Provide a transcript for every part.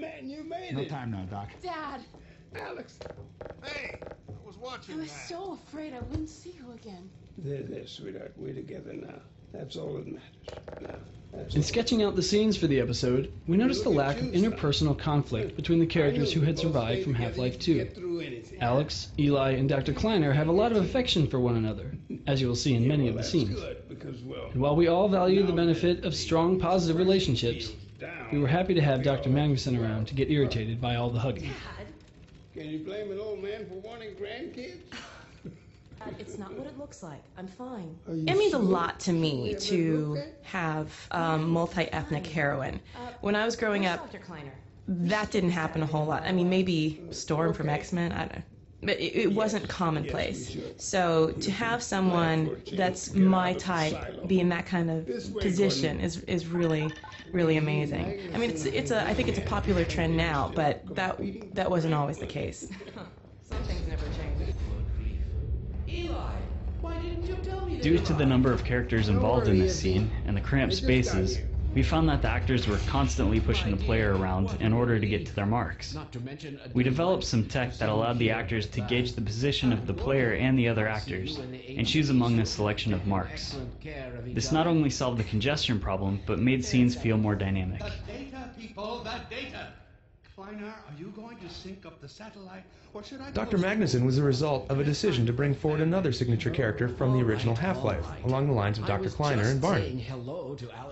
Man, you made No it. time now, Doc. Dad, Alex. Hey, I was watching I was that. so afraid I wouldn't see you again. There, sweetheart. We're together now. That's all that matters. Now, that's In all. sketching out the scenes for the episode, we noticed the lack of interpersonal conflict between the characters who had survived from Half-Life 2. Alex, Eli, and Dr. Kleiner have a lot of affection for one another, as you will see in many of the scenes. And while we all value the benefit of strong, positive relationships, we were happy to have Dr. Magnuson around to get irritated by all the hugging. Dad, Can you blame an old man for wanting grandkids? It's not what it looks like. I'm fine. it means a lot to me to have multi-ethnic heroine. When I was growing up, Dr. Kleiner. that didn't happen a whole lot. I mean, maybe Storm from X-Men, I don't know. But it wasn't commonplace. So to have someone that's my type be in that kind of position is really, really amazing. I mean, I think it's a popular trend now, but that wasn't always the case. Some things never change. Eli, why didn't you tell me? Due to the number of characters involved in this scene and the cramped spaces, we found that the actors were constantly pushing the player around in order to get to their marks. Not to mention We developed some tech that allowed the actors to gauge the position of the player and the other actors, and choose among a selection of marks. This not only solved the congestion problem, but made scenes feel more dynamic. Data, people, the data. Kleiner, are you going to sync up the satellite, or should I... Dr. Magnuson was the result of a decision to bring forward another signature character from the original Half-Life, along the lines of Dr. Kleiner and Barney.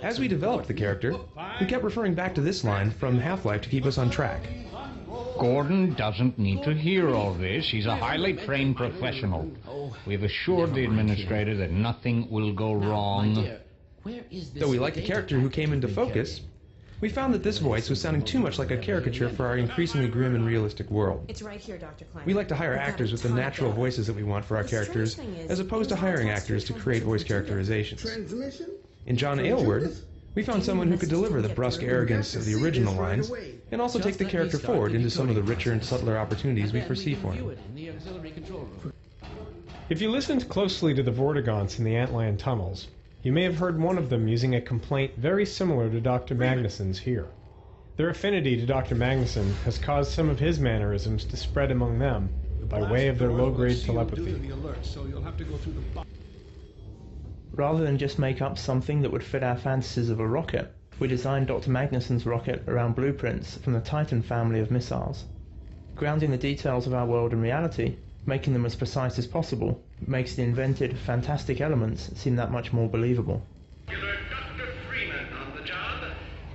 As we developed the character, we kept referring back to this line from Half-Life to keep us on track. Gordon doesn't need to hear all this. He's a highly trained professional. We've assured the administrator that nothing will go wrong. Though we liked the character who came into focus, we found that this voice was sounding too much like a caricature for our increasingly grim and realistic world. It's right here, Dr. Kleiner. We like to hire actors with the natural voices that we want for our characters, as opposed to hiring actors to create voice characterizations. In John Aylward, we found someone who could deliver the brusque arrogance of the original lines, and also take the character forward into some of the richer and subtler opportunities we foresee for him. If you listened closely to the Vortigaunts in the Antland tunnels, you may have heard one of them using a complaint very similar to Dr. Magnuson's here. Their affinity to Dr. Magnuson has caused some of his mannerisms to spread among them by way of their low-grade telepathy. Rather than just make up something that would fit our fantasies of a rocket, we designed Dr. Magnuson's rocket around blueprints from the Titan family of missiles. Grounding the details of our world in reality, making them as precise as possible, makes the invented, fantastic elements seem that much more believable. Dr. Freeman on the job.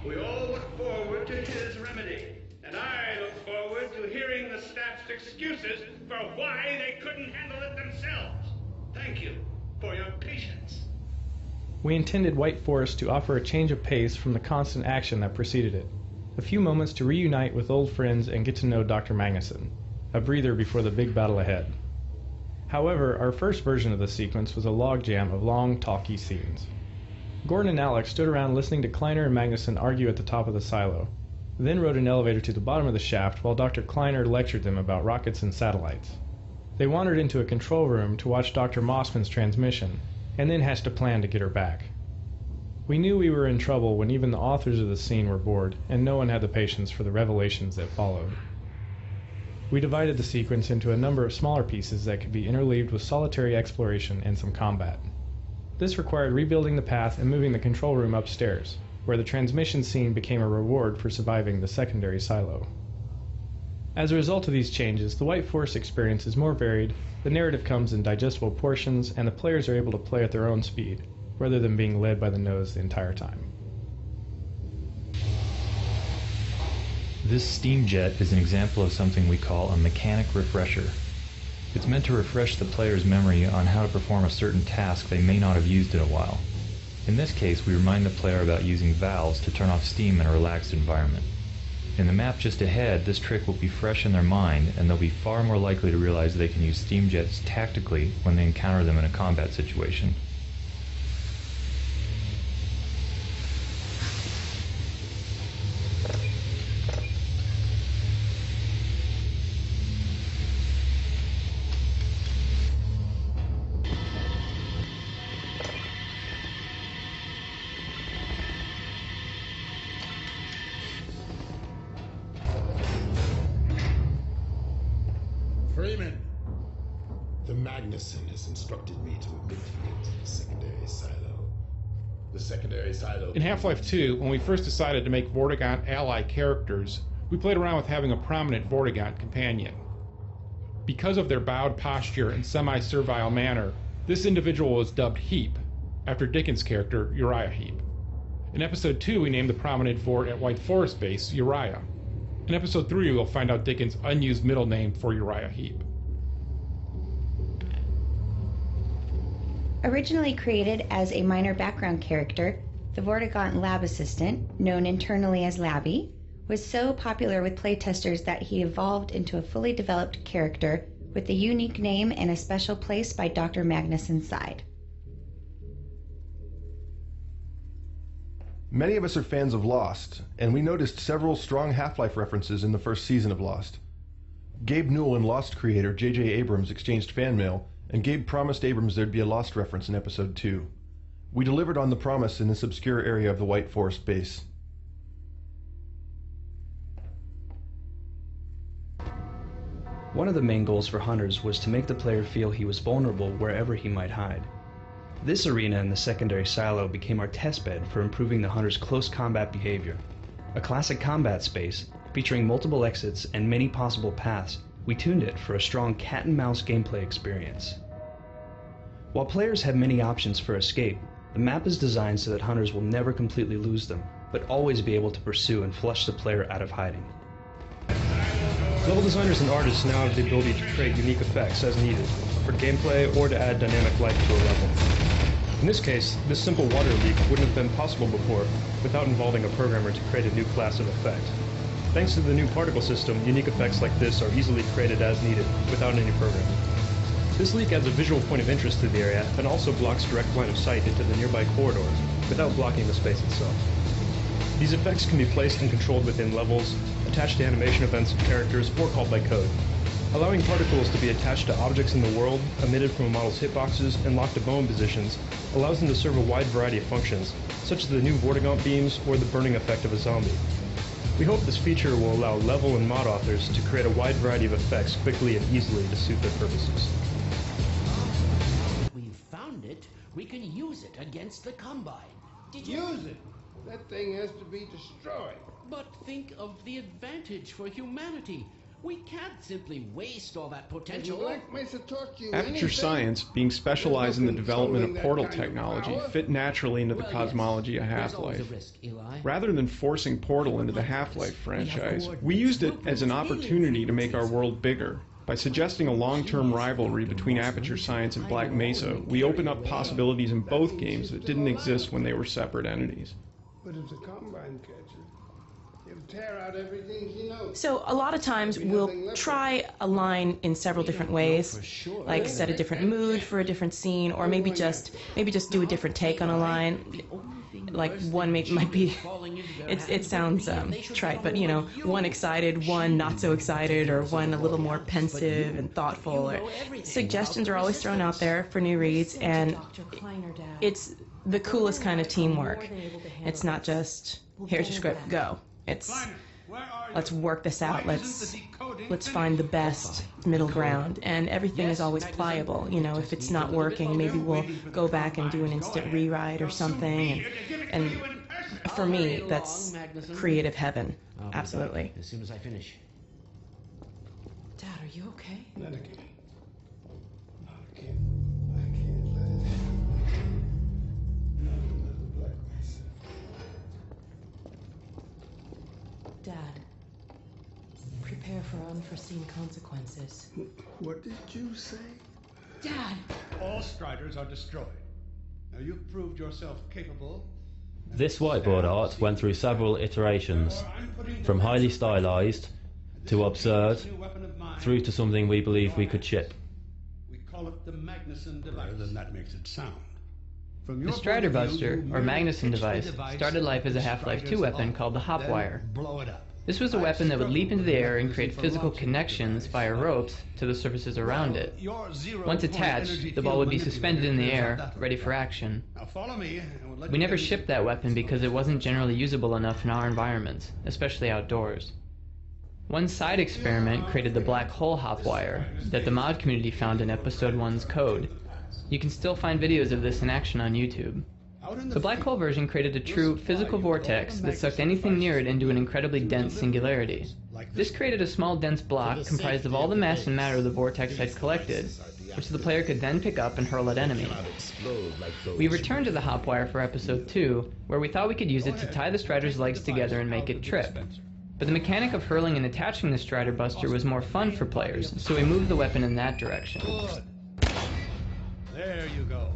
We all look forward to his remedy. And I look forward to hearing the staff's excuses for why they couldn't handle it themselves. Thank you for your patience. We intended White Forest to offer a change of pace from the constant action that preceded it. A few moments to reunite with old friends and get to know Dr. Magnuson. A breather before the big battle ahead. However, our first version of the sequence was a logjam of long, talky scenes. Gordon and Alex stood around listening to Kleiner and Magnuson argue at the top of the silo, then rode an elevator to the bottom of the shaft while Dr. Kleiner lectured them about rockets and satellites. They wandered into a control room to watch Dr. Mossman's transmission, and then hatched a plan to get her back. We knew we were in trouble when even the authors of the scene were bored, and no one had the patience for the revelations that followed. We divided the sequence into a number of smaller pieces that could be interleaved with solitary exploration and some combat. This required rebuilding the path and moving the control room upstairs, where the transmission scene became a reward for surviving the secondary silo. As a result of these changes, the White Forest experience is more varied, the narrative comes in digestible portions, and the players are able to play at their own speed, rather than being led by the nose the entire time. This steam jet is an example of something we call a mechanic refresher. It's meant to refresh the player's memory on how to perform a certain task they may not have used in a while. In this case, we remind the player about using valves to turn off steam in a relaxed environment. In the map just ahead, this trick will be fresh in their mind, and they'll be far more likely to realize they can use steam jets tactically when they encounter them in a combat situation. Freeman, the Magnuson has instructed me to admit you to the secondary silo. The secondary silo... In Half-Life 2, when we first decided to make Vortigaunt ally characters, we played around with having a prominent Vortigaunt companion. Because of their bowed posture and semi-servile manner, this individual was dubbed Heap, after Dickens' character Uriah Heep. In Episode 2, we named the prominent Vort at White Forest Base Uriah. In Episode 3, we'll find out Dickens' unused middle name for Uriah Heep. Originally created as a minor background character, the Vortigaunt lab assistant, known internally as Labby, was so popular with playtesters that he evolved into a fully developed character with a unique name and a special place by Dr. Magnuson's side. Many of us are fans of Lost, and we noticed several strong Half-Life references in the first season of Lost. Gabe Newell and Lost creator J.J. Abrams exchanged fan mail, and Gabe promised Abrams there'd be a Lost reference in Episode 2. We delivered on the promise in this obscure area of the White Forest base. One of the main goals for hunters was to make the player feel he was vulnerable wherever he might hide. This arena in the secondary silo became our testbed for improving the hunter's close combat behavior. A classic combat space, featuring multiple exits and many possible paths, we tuned it for a strong cat-and-mouse gameplay experience. While players have many options for escape, the map is designed so that hunters will never completely lose them, but always be able to pursue and flush the player out of hiding. Level designers and artists now have the ability to create unique effects as needed, for gameplay or to add dynamic life to a level. In this case, this simple water leak wouldn't have been possible before without involving a programmer to create a new class of effect. Thanks to the new particle system, unique effects like this are easily created as needed, without any programming. This leak adds a visual point of interest to the area, and also blocks direct line of sight into the nearby corridors, without blocking the space itself. These effects can be placed and controlled within levels, attached to animation events of characters, or called by code. Allowing particles to be attached to objects in the world, emitted from a model's hitboxes, and locked to bone positions allows them to serve a wide variety of functions, such as the new Vortigaunt beams or the burning effect of a zombie. We hope this feature will allow level and mod authors to create a wide variety of effects quickly and easily to suit their purposes. We've found it. We can use it against the Combine. Did you use it? That thing has to be destroyed. But think of the advantage for humanity. We can't simply waste all that potential. Aperture Science, being specialized in the development of portal technology, fit naturally into the cosmology of Half-Life. Rather than forcing Portal into the Half-Life franchise, we used it as an opportunity to make our world bigger. By suggesting a long-term rivalry between Aperture Science and Black Mesa, we opened up possibilities in both games that didn't exist when they were separate entities. But it's a combine catcher. It'll tear out everything he knows. So a lot of times we'll try a line in several different ways, like set a different mood for a different scene, or maybe just do a different take on a line. Like one might be, it sounds trite, but you know, one excited, one not so excited, or one a little more pensive and thoughtful. Or suggestions are always thrown out there for new reads, and it's the coolest kind of teamwork. It's not just here's your script, go. It's let's work this out. Let's find the best middle ground, and everything is always pliable. You know, if it's not working, maybe we'll go back and do an instant rewrite or something. And for me, that's creative heaven. Absolutely. As soon as I finish. Dad, are you okay? Not again. Not again. I can't let it happen. Not another Black Mesa. Dad, prepare for unforeseen consequences. What did you say? Dad! All Striders are destroyed. Now you've proved yourself capable. This whiteboard art went through several iterations, from highly stylized to absurd, through to something we believe we could ship. We call it the Magnuson device. Then that makes it sound. The Strider Buster, or Magnuson device, started life as a Half-Life 2 weapon called the Hopwire. This was a weapon that would leap into the air and create physical connections via ropes to the surfaces around it. Once attached, the ball would be suspended in the air, ready for action. We never shipped that weapon because it wasn't generally usable enough in our environments, especially outdoors. One side experiment created the black hole hopwire that the mod community found in Episode 1's code. You can still find videos of this in action on YouTube. The black hole version created a true physical vortex that sucked anything near it into an incredibly dense singularity. This created a small dense block comprised of all the mass and matter the vortex had collected, which the player could then pick up and hurl at enemies. We returned to the hopwire for Episode 2, where we thought we could use it to tie the Strider's legs together and make it trip. But the mechanic of hurling and attaching the Strider Buster was more fun for players, so we moved the weapon in that direction. There you go.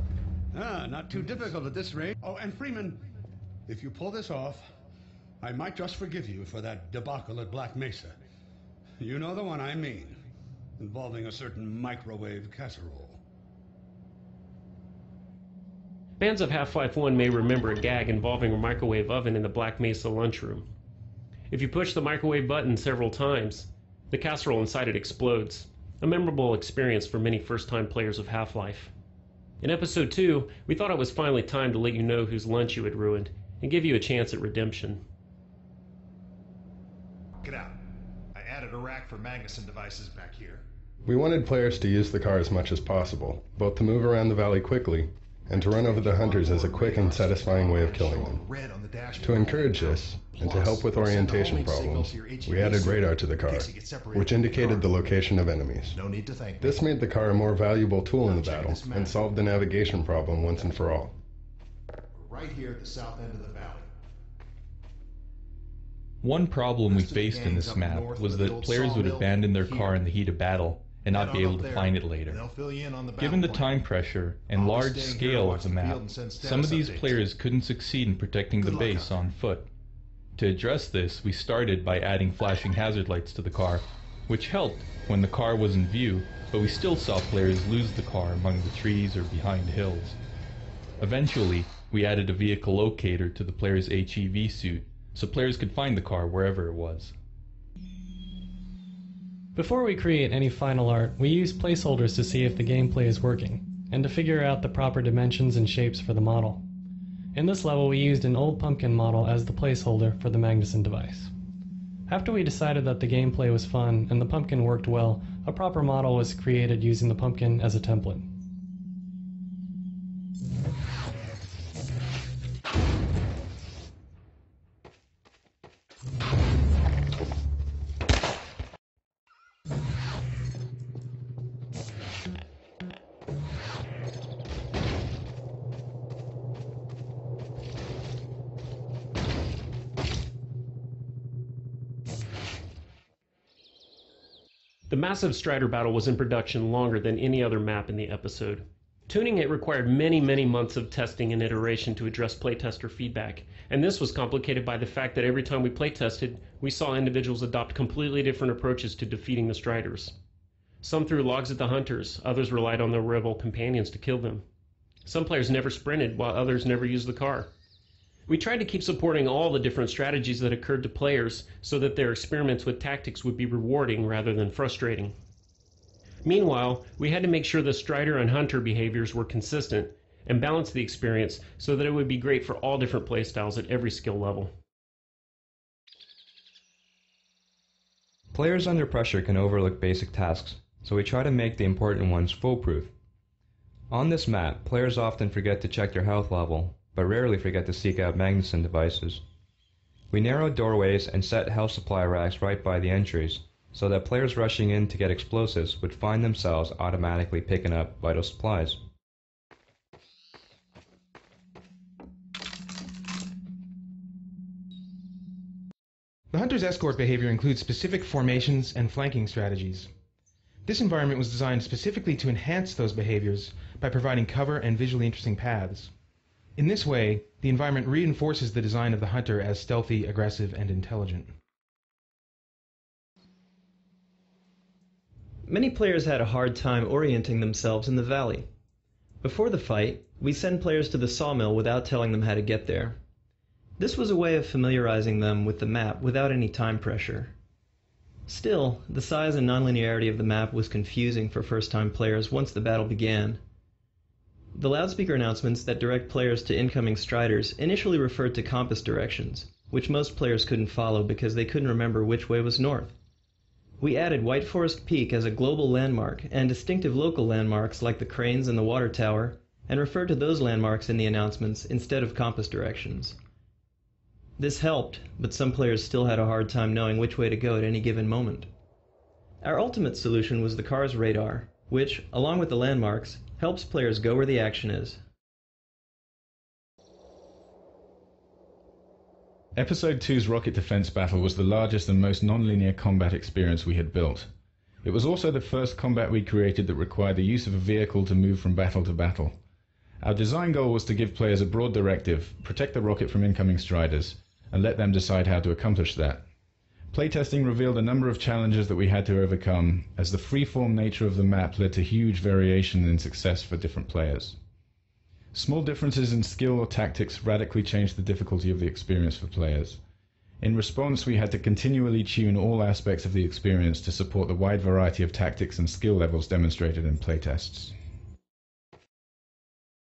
Not too difficult at this rate. Oh, and Freeman, if you pull this off, I might just forgive you for that debacle at Black Mesa. You know the one I mean, involving a certain microwave casserole. Fans of Half-Life 1 may remember a gag involving a microwave oven in the Black Mesa lunchroom. If you push the microwave button several times, the casserole inside it explodes, a memorable experience for many first-time players of Half-Life. In Episode 2, we thought it was finally time to let you know whose lunch you had ruined, and give you a chance at redemption. Get out. I added a rack for Magnuson devices back here. We wanted players to use the car as much as possible, both to move around the valley quickly, and to run over the hunters as a quick and satisfying way of killing them. To encourage this, and to help with orientation problems, we added radar to the car, which indicated the location of enemies. This made the car a more valuable tool in the battle, and solved the navigation problem once and for all. Right here at the south end of the valley. One problem we faced in this map was that players would abandon their car in the heat of battle and not be able to find it later. Given the time pressure and large scale of the map, some of these players couldn't succeed in protecting the base on foot. To address this, we started by adding flashing hazard lights to the car, which helped when the car was in view, but we still saw players lose the car among the trees or behind hills. Eventually, we added a vehicle locator to the player's HEV suit, so players could find the car wherever it was. Before we create any final art, we use placeholders to see if the gameplay is working, and to figure out the proper dimensions and shapes for the model. In this level, we used an old pumpkin model as the placeholder for the Magnuson device. After we decided that the gameplay was fun and the pumpkin worked well, a proper model was created using the pumpkin as a template. The massive Strider battle was in production longer than any other map in the episode. Tuning it required many months of testing and iteration to address playtester feedback, and this was complicated by the fact that every time we playtested, we saw individuals adopt completely different approaches to defeating the Striders. Some threw logs at the hunters, others relied on their rebel companions to kill them. Some players never sprinted, while others never used the car. We tried to keep supporting all the different strategies that occurred to players so that their experiments with tactics would be rewarding rather than frustrating. Meanwhile, we had to make sure the Strider and Hunter behaviors were consistent and balance the experience so that it would be great for all different playstyles at every skill level. Players under pressure can overlook basic tasks, so we try to make the important ones foolproof. On this map, players often forget to check their health level, but rarely forget to seek out Magnuson devices. We narrowed doorways and set health supply racks right by the entries, so that players rushing in to get explosives would find themselves automatically picking up vital supplies. The Hunter's escort behavior includes specific formations and flanking strategies. This environment was designed specifically to enhance those behaviors by providing cover and visually interesting paths. In this way, the environment reinforces the design of the Hunter as stealthy, aggressive, and intelligent. Many players had a hard time orienting themselves in the valley. Before the fight, we send players to the sawmill without telling them how to get there. This was a way of familiarizing them with the map without any time pressure. Still, the size and nonlinearity of the map was confusing for first-time players once the battle began. The loudspeaker announcements that direct players to incoming Striders initially referred to compass directions, which most players couldn't follow because they couldn't remember which way was north. We added White Forest Peak as a global landmark and distinctive local landmarks like the cranes and the water tower, and referred to those landmarks in the announcements instead of compass directions. This helped, but some players still had a hard time knowing which way to go at any given moment. Our ultimate solution was the car's radar, which, along with the landmarks, helps players go where the action is. Episode 2's rocket defense battle was the largest and most non-linear combat experience we had built. It was also the first combat we created that required the use of a vehicle to move from battle to battle. Our design goal was to give players a broad directive, protect the rocket from incoming striders, and let them decide how to accomplish that. Playtesting revealed a number of challenges that we had to overcome, as the free-form nature of the map led to huge variation in success for different players. Small differences in skill or tactics radically changed the difficulty of the experience for players. In response, we had to continually tune all aspects of the experience to support the wide variety of tactics and skill levels demonstrated in playtests.